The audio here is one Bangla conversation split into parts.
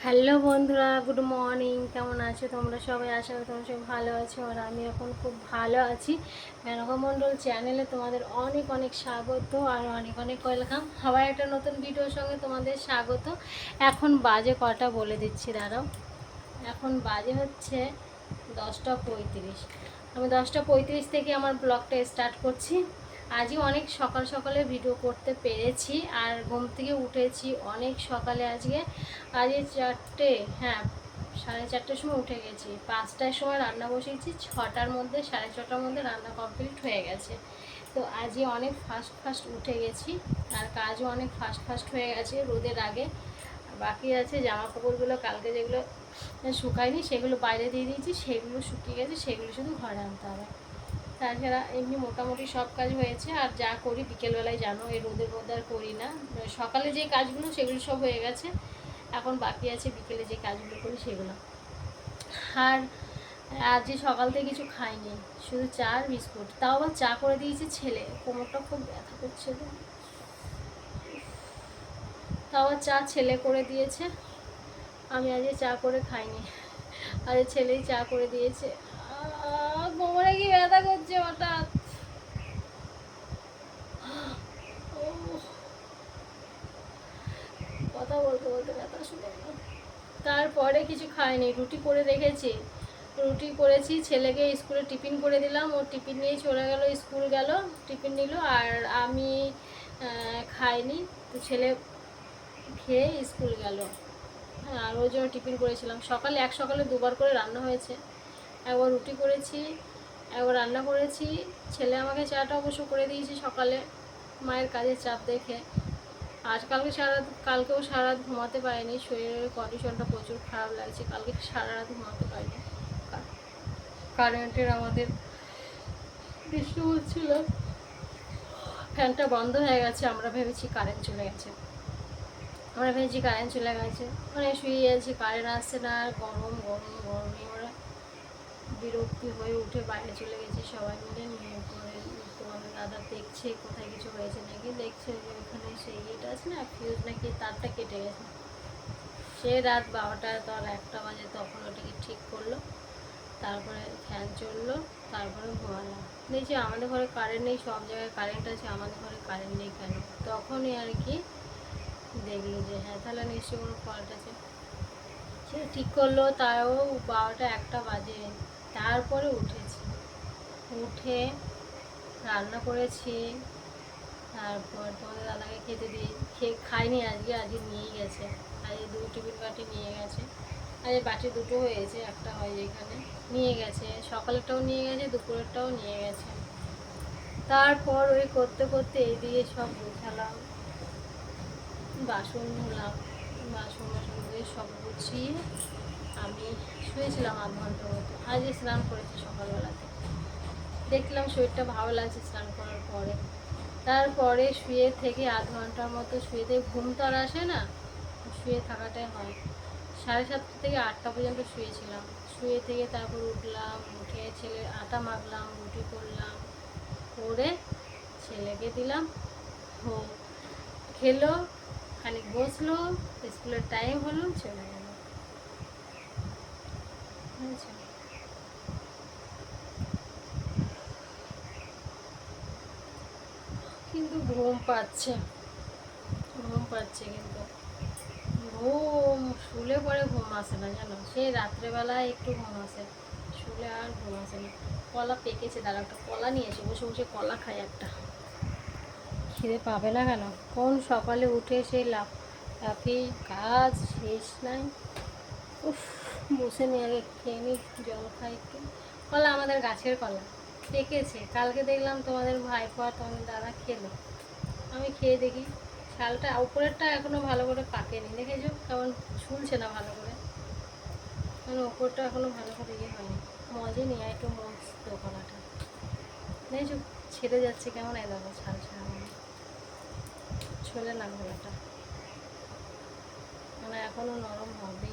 হ্যালো বন্ধুরা, গুড মর্নিং। কেমন আছো তোমরা সবাই? আশা করি তোমরা সবাই ভালো আছো, আর আমি এখন খুব ভালো আছি। মেনকা মণ্ডল চ্যানেলে তোমাদের অনেক অনেক স্বাগত আর অনেক অনেক ওয়েলকাম। আবার একটা নতুন ভিডিওর সঙ্গে তোমাদের স্বাগত। এখন বাজে কটা বলে দিচ্ছি, দাঁড়াও। এখন বাজে হচ্ছে 10টা 35। আমি 10টা 35 থেকে আমার ব্লগটা স্টার্ট করছি। আজই অনেক সকাল সকালে ভিডিও করতে পেরেছি, আর ঘুম থেকে উঠেছি অনেক সকালে আজকে 4টে, হ্যাঁ 4:30টার সময় উঠে গেছি। 5টার সময় রান্না বসিয়েছি, 6টার মধ্যে 6:30টার মধ্যে রান্না কমপ্লিট হয়ে গেছে। তো আজই অনেক ফাস্ট ফাস্ট উঠে গেছি, আর কাজও অনেক ফাস্ট ফাস্ট হয়ে গেছে রোদের আগে। বাকি আছে জামা কাপড়গুলো, কালকে যেগুলো শুকায়নি সেগুলো বাইরে দিয়ে দিয়েছি, সেগুলো শুকিয়ে গেছে, সেগুলো শুধু ঘরে আনতে হবে। তাছাড়া এমনি মোটামুটি সব কাজ হয়েছে। আর যা করি বিকেলবেলায়, জানো এই রোদের মধ্যে আর করি না। সকালে যে কাজগুলো সেগুলো সব হয়ে গেছে, এখন বাকি আছে বিকেলে যে কাজগুলো করি সেগুলো। আর আজ যে সকাল থেকে কিছু খাইনি, শুধু চা আর বিস্কুট। তাও আবার চা করে দিয়েছে ছেলে, কোমরটা খুব ব্যথা করছে। তাও আবার চা ছেলে করে দিয়েছে, আমি আজকে চা করে খাইনি, আজ ছেলেই চা করে দিয়েছে। কোমরে কি ব্যথা করছে হঠাৎ। কথা বলতে বলতে ব্যথা শুরু হলো। তারপরে কিছু খাইনি, রুটি করে রেখেছি, রুটি করেছি, ছেলেকে স্কুলে টিফিন করে দিলাম, ও টিফিন নিয়েই চলে গেল, স্কুল গেল, টিফিন নিল। আর আমি খাইনি, তো ছেলে খেয়ে স্কুল গেল। হ্যাঁ, আর ওই জন্য টিফিন করেছিলাম। সকালে সকালে দুবার করে রান্না হয়েছে, একবার রুটি করেছি, একবার রান্না করেছি। ছেলে আমাকে চাটা অবশ্য করে দিয়েছি সকালে, মায়ের কাজের চাপ দেখে। কালকেও সারা রাত ঘুমাতে পারিনি, শরীরের কন্ডিশনটা প্রচুর খারাপ লাগছে। কালকে সারা রাত ঘুমাতে পারিনি, কারেন্টের আমাদের বৃষ্টি হচ্ছিল, ফ্যানটা বন্ধ হয়ে গেছে। আমরা ভেবেছি কারেন্ট চলে গেছে, মানে শুয়ে আছি, কারেন্ট আসছে না। আর গরম গরম গরমে আমরা বিরক্তি হয়ে উঠে বাইরে চলে গেছি সবাই মিলে। নিয়ে পরে তোমাদের দাদা দেখছে কোথায় কিছু হয়েছে নাকি, দেখছে যে ওখানে সেই ইয়েটা আছে না, ফিউজ নাকি তারটা কেটে গেছে। সে রাত 12টা তো আর 1টা বাজে, তখন ওটাকে ঠিক করলো, তারপরে ফ্যান চললো, তারপরে ঘুমালাম। দেখছি আমাদের ঘরে কারেন্ট নেই, সব জায়গায় কারেন্ট আছে, আমাদের ঘরে কারেন্ট নেই কেন? তখনই আর কি দেখলো যে হ্যাঁ তাহলে নিশ্চয়ই কোনো ফল্ট আছে। সে ঠিক করলো, তাও 12টা 1টা বাজে। তারপরে উঠেছি, উঠে রান্না করেছি, তারপর তোমাদের দাদাকে খেতে দিয়ে খাইনি আজকে নিয়েই গেছে। আজকে 2 টিফিন বাটি নিয়ে গেছে, আজকে বাটি 2টো হয়েছে, একটা হয় যেখানে। নিয়ে গেছে, সকালেরটাও নিয়ে গেছে, দুপুরেরটাও নিয়ে গেছে। তারপর ওই করতে করতে এইদিকে সব গোছালাম, বাসন ধুলাম, বাসন ধুয়ে সব গুছিয়ে আমি শুয়েছিলাম 1/2 ঘন্টার মতো। আজকে স্নান করেছি সকালবেলাতে, দেখলাম শরীরটা ভালো লাগছে স্নান করার পরে। তারপরে শুয়ে থেকে 1/2 ঘন্টার মতো শুয়ে থেকে, ঘুম তো আর আসে না, শুয়ে থাকাটাই হয়। 7:30 থেকে 8টা পর্যন্ত শুয়েছিলাম। শুয়ে থেকে তারপর উঠলাম, উঠে ছেলে আটা মাখলাম, রুটি করলাম, করে ছেলেকে দিলাম, ও খেলো, খানিক বসলো, স্কুলের টাইম হলো, চলে গেল। বুঝেছো? কিন্তু ঘুম পাচ্ছে কিন্তু শুলে পরে ঘুম আসে না, জানো, সেই রাত্রেবেলায় একটু ঘুম আসে, শুলে আর ঘুম আসে না। কলা পেকেছে, দাঁড়া একটা কলা নিয়ে এসে বসে বসে কলা খাই একটা। খিদে পাবে না কেন? কোন সকালে উঠে সেই লাফি কাজ শেষ নাই। উফ, বসে নিয়ে আগে খেয়ে নিই, জল খাই একটু। কলা আমাদের গাছের কলা, পেকেছে। কালকে দেখলাম তোমাদের ভাইপো আর তোমাদের দাদা খেলো, আমি খেয়ে দেখি। শালটা উপরেরটা এখনো ভালো করে পাকেনি, দেখেছো কেমন ঝুলছে না ভালো করে, মানে ওপরটা এখনো ভালো করে ইয়ে হয়নি। মজে নিয়ে একটু মস্ত কলাটা, দেখেছো ছেড়ে যাচ্ছে কেমন, এই দেখো ছাল ছাড়া মানে ছোলে না গলাটা, মানে এখনো নরম হবে।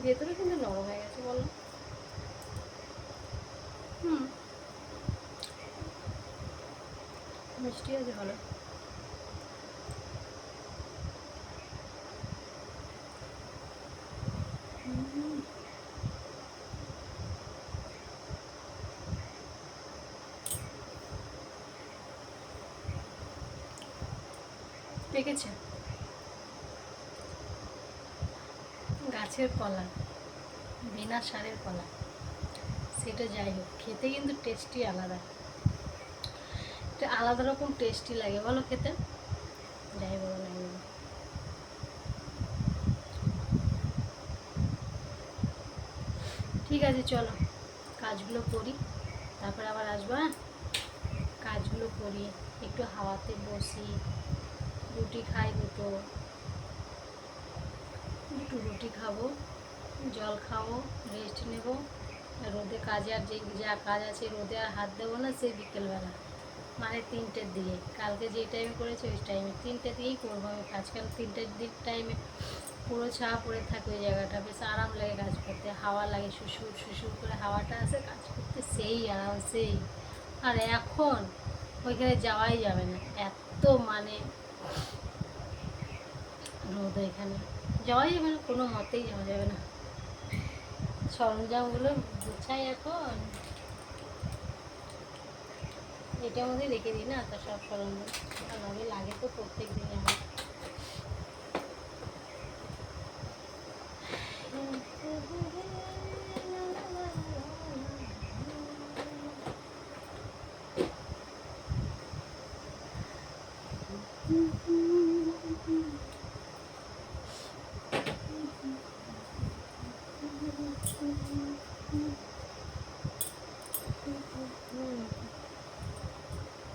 ভেতরে কিন্তু নরম হয়ে গেছে, বলো। হুম, মিষ্টি আছে ভালো। পেকেছে গাছের কলা, বিনা সারের কলা, সেটা যাই হোক, খেতে কিন্তু টেস্টি আলাদা, এটা আলাদা রকম টেস্টি লাগে বলো খেতে, যাই বলো না বলো। ঠিক আছে চলো কাজগুলো করি, তারপরে আবার আসবো। হ্যাঁ, কাজগুলো করি, একটু হাওয়াতে বসি, রুটি খাই, দুটো রুটি খাবো, জল খাবো, রেস্ট নেব। রোদে কাজে আর যে যা কাজ আছে রোদে আর হাত দেবো না, সেই বিকেলবেলা মানে 3টের দিকে। কালকে যে টাইমে করেছি ওই টাইমে 3টে দিকেই করবো আমি কাজ, কারণ 3টের দিক টাইমে পুরো ছায়া পড়ে থাকে ওই জায়গাটা, বেশ আরাম লাগে কাজ করতে, হাওয়া লাগে, শুশুর শুশুর করে হাওয়াটা আসে, কাজ করতে সেই আরাম সেই। আর এখন ওইখানে যাওয়াই যাবে না, এত মানে রোদ, এখানে যাওয়াই যাবে না, কোনো মতেই যাওয়া যাবে না। সরঞ্জামগুলো গুছাই এখন, এটার মধ্যে রেখে দিই না, তা সব সরঞ্জাম ভালোভাবে লাগে তো প্রত্যেক দিন আমার।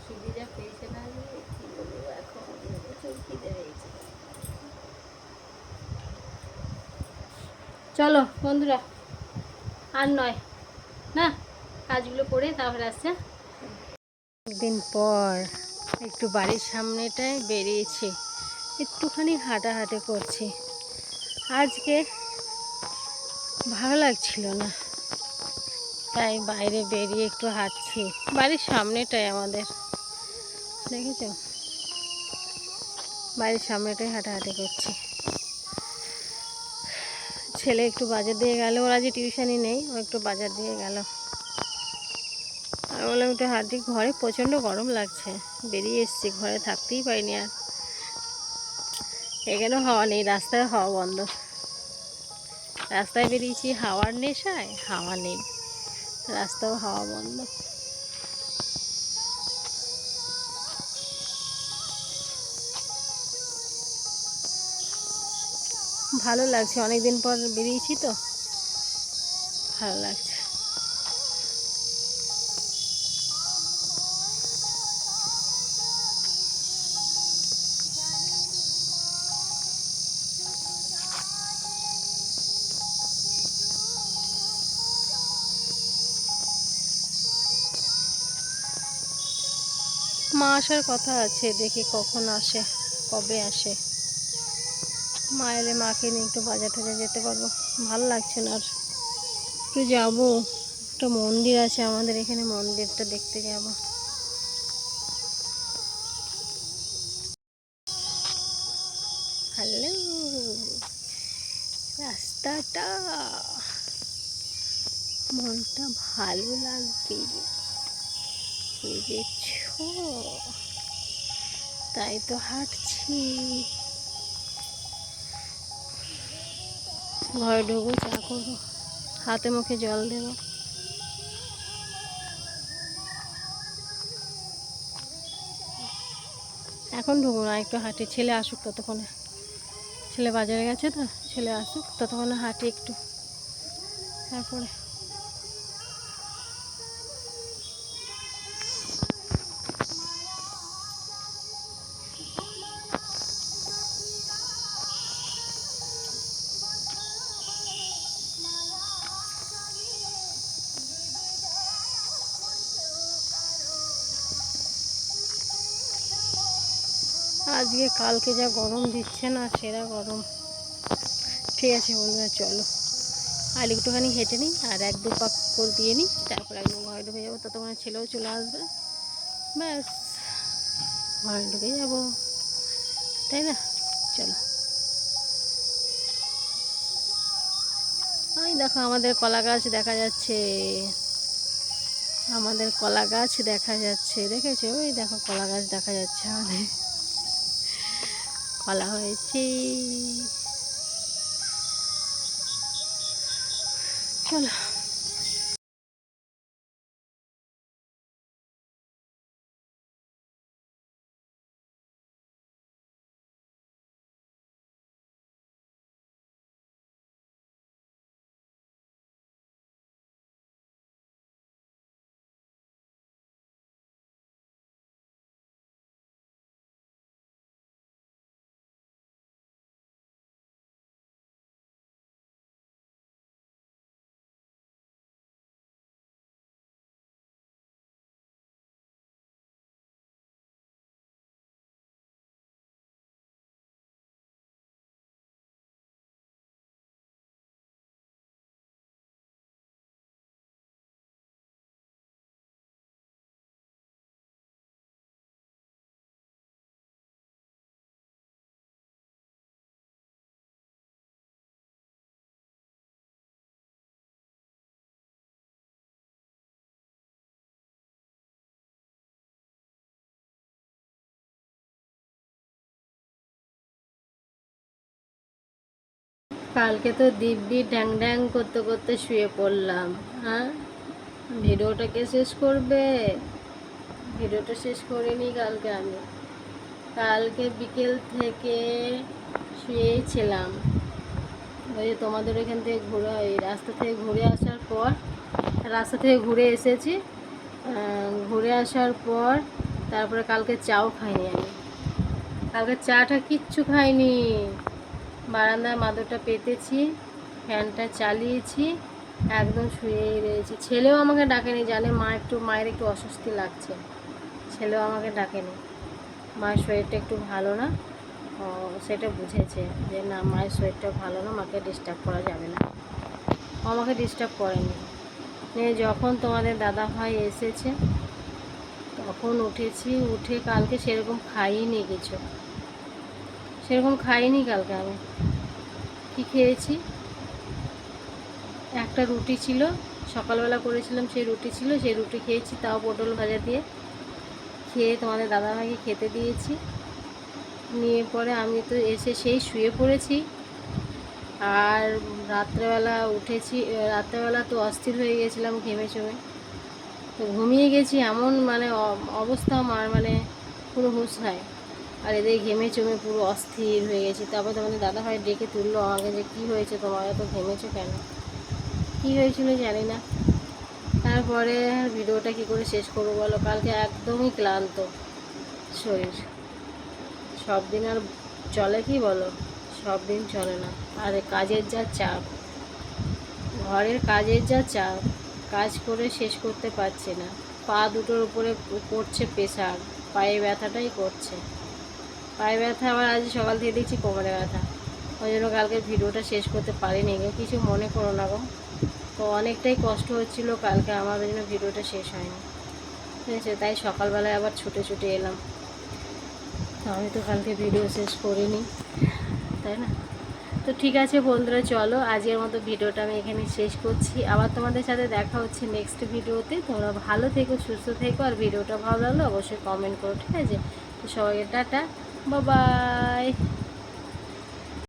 খিদে যা পেয়েছে না, কি বলবো এখন, প্রচুর খিদে পেয়েছে। চলো বন্ধুরা, আর নয় না, কাজগুলো করে তারপরে আসছে। একদিন পর একটু বাড়ির সামনেটায় বেরিয়েছি, একটুখানি হাঁটাহাঁটি করছি। আজকে ভালো লাগছিল না, তাই বাইরে বেরিয়ে একটু হাঁটছি, বাড়ির সামনেটাই আমাদের, দেখেছো, বাড়ির সামনেটাই হাঁটাহাঁটি করছি। ছেলে একটু বাজার দিয়ে গেল, ওর আজ টিউশনই নেই, ও একটু বাজার দিয়ে গেল। আর বললাম একটু হাঁটি, ঘরে প্রচণ্ড গরম লাগছে, বেরিয়ে এসছি, ঘরে থাকতেই পারিনি আর। এখানেও হাওয়া নেই, রাস্তায় হাওয়া বন্ধ, রাস্তায় বেরিয়েছি হাওয়ার নেশায়, হাওয়া নেই, রাস্তাও হাওয়া বন্ধ। ভালো লাগছে, অনেকদিন পর বেরিয়েছি তো, ভালো লাগছে। মা আসার কথা আছে, দেখি কখন আসে, কবে আসে। মা এলে মাকে নিয়ে একটু বাজার টাজার যেতে পারবো, ভালো লাগছে না আর। একটু যাবো, একটা মন্দির আছে আমাদের এখানে, মন্দিরটা দেখতে যাব। হ্যালো, রাস্তাটা, মনটা ভালো লাগবে বুঝেছো, তাই তো হাঁটছি। ঘরে ঢুকবো, চা করবো, হাতে মুখে জল দেবো। এখন ঢুকবো না, একটু হাঁটি, ছেলে আসুক ততক্ষণে, ছেলে বাজারে গেছে তো, ছেলে আসুক ততক্ষণে হাঁটি একটু, তারপরে। আজকে কালকে যা গরম দিচ্ছে না, সেরা গরম। ঠিক আছে বন্ধুরা, চলো আর একটুখানি হেঁটে নিই, আর 1-2 পাক করে দিয়ে নিই, তারপর একদম ঘরে ঢুকে যাবো, ততক্ষণে ছেলেও চলে আসবে, ব্যাস ঘরে ঢুকে যাবো, তাই না? চলো। ওই দেখো আমাদের কলা গাছ দেখা যাচ্ছে, আমাদের কলা গাছ দেখা যাচ্ছে, দেখেছো? ওই দেখো কলা গাছ দেখা যাচ্ছে আমাদের, কলা হয়েছে। চলো কালকে তো দিব্যি ড্যাং ড্যাং করতে করতে শুয়ে পড়লাম। হ্যাঁ, ভিডিওটাকে শেষ করবে? ভিডিওটা শেষ করিনি কালকে আমি। কালকে বিকেল থেকে শুয়েই ছিলাম। ওই যে তোমাদের এখান থেকে ঘুরে, এই রাস্তা থেকে ঘুরে আসার পর, রাস্তা থেকে ঘুরে এসেছি, ঘুরে আসার পর তারপরে কালকে চাও খাইনি আমি। কালকে চাটা কিচ্ছু খাইনি। বারান্দায় মাদুরটা পেতেছি, ফ্যানটা চালিয়েছি, একদম শুয়েই রয়েছি। ছেলেও আমাকে ডাকেনি, জানে মায়ের একটু অস্বস্তি লাগছে। ছেলেও আমাকে ডাকেনি, মায়ের শরীরটা একটু ভালো না, সেটা বুঝেছে যে না, মায়ের শরীরটা ভালো না, মাকে ডিস্টার্ব করা যাবে না। আমাকে ডিস্টার্ব করেনি। যখন তোমাদের দাদা ভাই এসেছে তখন উঠেছি, উঠে কালকে সেরকম খাইনি, কিছু সেরকম খাইনি কালকে। আমি কি খেয়েছি, একটা রুটি ছিল, সকালবেলা করেছিলাম, সেই রুটি ছিল, সেই রুটি খেয়েছি, তাও পটল ভাজা দিয়ে। খেয়ে তোমাদের দাদাভাইকে খেতে দিয়েছি। নিয়ে পরে আমি তো এসে সেই শুয়ে পড়েছি। আর রাত্রেবেলা উঠেছি, রাত্রেবেলা তো অস্থির হয়ে গেছিলাম ঘেমে চমে, তো ঘুমিয়ে গেছি। এমন মানে অবস্থা আমার, মানে পুরো হুঁশ নাই। আর এদের ঘেমে চমে পুরো অস্থির হয়ে গেছি। তারপর তোমাদের দাদাভাই ডেকে তুললো আমাকে, যে কী হয়েছে তোমার, এত ঘেমেছো কেন, কী হয়েছিল জানি না। তারপরে ভিডিওটা কী করে শেষ করবো বলো, কালকে একদমই ক্লান্ত শরীর। সব দিন আর চলে কি বলো, সব দিন চলে না। আর কাজের যা চাপ, ঘরের কাজের যা চাপ, কাজ করে শেষ করতে পারছি না। পা দুটোর উপরে পড়ছে প্রেশার, পায়ে ব্যথাটাই করছে। পায়ে ব্যথা, আবার আজ সকাল থেকে দেখছি কোমরে ব্যথা। ওই জন্য কালকে ভিডিওটা শেষ করতে পারিনি গো, কিছু মনে করো না গো। তো অনেকটাই কষ্ট হচ্ছিলো কালকে আমার, ওই জন্য ভিডিওটা শেষ হয়নি, ঠিক আছে। তাই সকালবেলায় আবার ছুটে ছুটে এলাম। তো আমি তো কালকে ভিডিও শেষ করিনি, তাই না? তো ঠিক আছে বন্ধুরা, চলো আজকের মতো ভিডিওটা আমি এখানে শেষ করছি। আবার তোমাদের সাথে দেখা হচ্ছে নেক্সট ভিডিওতে। তোমরা ভালো থেকো, সুস্থ থেকো, আর ভিডিওটা ভালো লাগলে অবশ্যই কমেন্ট করো, ঠিক আছে। তো সবাইকে টাটা, বাই বাই।